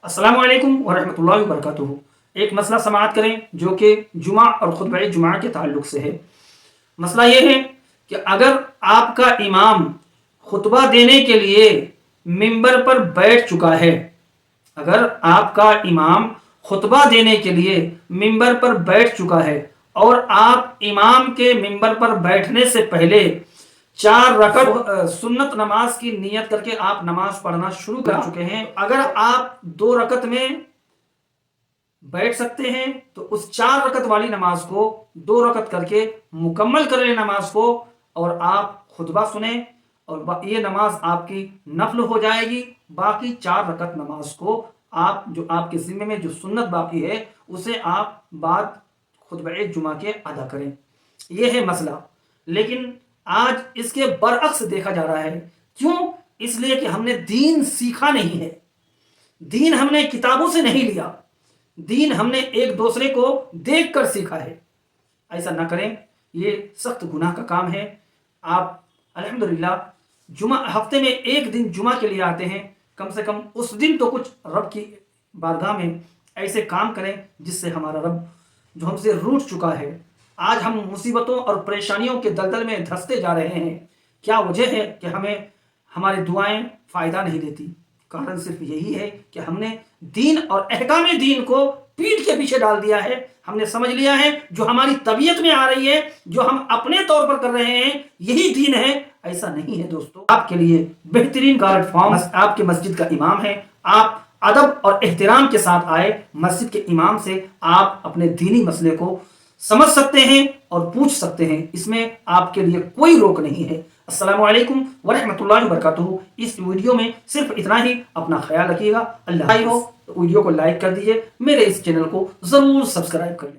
السلام علیکم ورحمۃ اللہ وبرکاتہ۔ ایک مسئلہ سماعت کریں جو کہ جمعہ اور خطبہ جمعہ کے تعلق سے ہے۔ مسئلہ یہ ہے کہ اگر آپ کا امام خطبہ دینے کے لیے ممبر پر بیٹھ چکا ہے، اگر آپ کا امام خطبہ دینے کے لیے ممبر پر بیٹھ چکا ہے اور آپ امام کے ممبر پر بیٹھنے سے پہلے 4 رکعت سنت نماز کی نیت کر کے آپ نماز پڑھنا شروع کر چکے ہیں، اگر آپ 2 رکعت میں بیٹھ سکتے ہیں تو اس 4 رکعت والی نماز کو 2 رکعت کر کے مکمل کر لیں نماز کو، اور آپ خطبہ سنیں اور یہ نماز آپ کی نفل ہو جائے گی۔ باقی 4 رکعت نماز کو آپ جو آپ کے ذمے میں جو سنت باقی ہے اسے آپ بعد خطبہ جمعہ کے ادا کریں۔ یہ ہے مسئلہ، لیکن آج اس کے برعکس دیکھا جا رہا ہے۔ کیوں؟ اس لیے کہ ہم نے دین سیکھا نہیں ہے، دین ہم نے کتابوں سے نہیں لیا، دین ہم نے ایک دوسرے کو دیکھ کر سیکھا ہے۔ ایسا نہ کریں، یہ سخت گناہ کا کام ہے۔ آپ الحمدللہ جمعہ ہفتے میں ایک دن جمعہ کے لیے آتے ہیں، کم سے کم اس دن تو کچھ رب کی بارگاہ میں ایسے کام کریں جس سے ہمارا رب جو ہم سے روٹھ چکا ہے، آج ہم مصیبتوں اور پریشانیوں کے دلدل میں دھنستے جا رہے ہیں۔ کیا وجہ ہے کہ ہمیں ہماری دعائیں فائدہ نہیں دیتی؟ کارن صرف یہی ہے کہ ہم نے دین اور احکام دین کو پیٹھ کے پیچھے ڈال دیا ہے۔ ہم نے سمجھ لیا ہے جو ہماری طبیعت میں آ رہی ہے، جو ہم اپنے طور پر کر رہے ہیں، یہی دین ہے۔ ایسا نہیں ہے دوستو۔ آپ کے لیے بہترین پلیٹ فارم آپ کے مسجد کا امام ہے۔ آپ ادب اور احترام کے ساتھ آئے مسجد کے امام سے آپ اپنے دینی مسئلے کو سمجھ سکتے ہیں اور پوچھ سکتے ہیں، اس میں آپ کے لیے کوئی روک نہیں ہے۔ السلام علیکم ورحمۃ اللہ وبرکاتہ۔ اس ویڈیو میں صرف اتنا ہی، اپنا خیال رکھیے گا۔ اللہ ہو تو ویڈیو کو لائک کر دیجئے، میرے اس چینل کو ضرور سبسکرائب کر لیں۔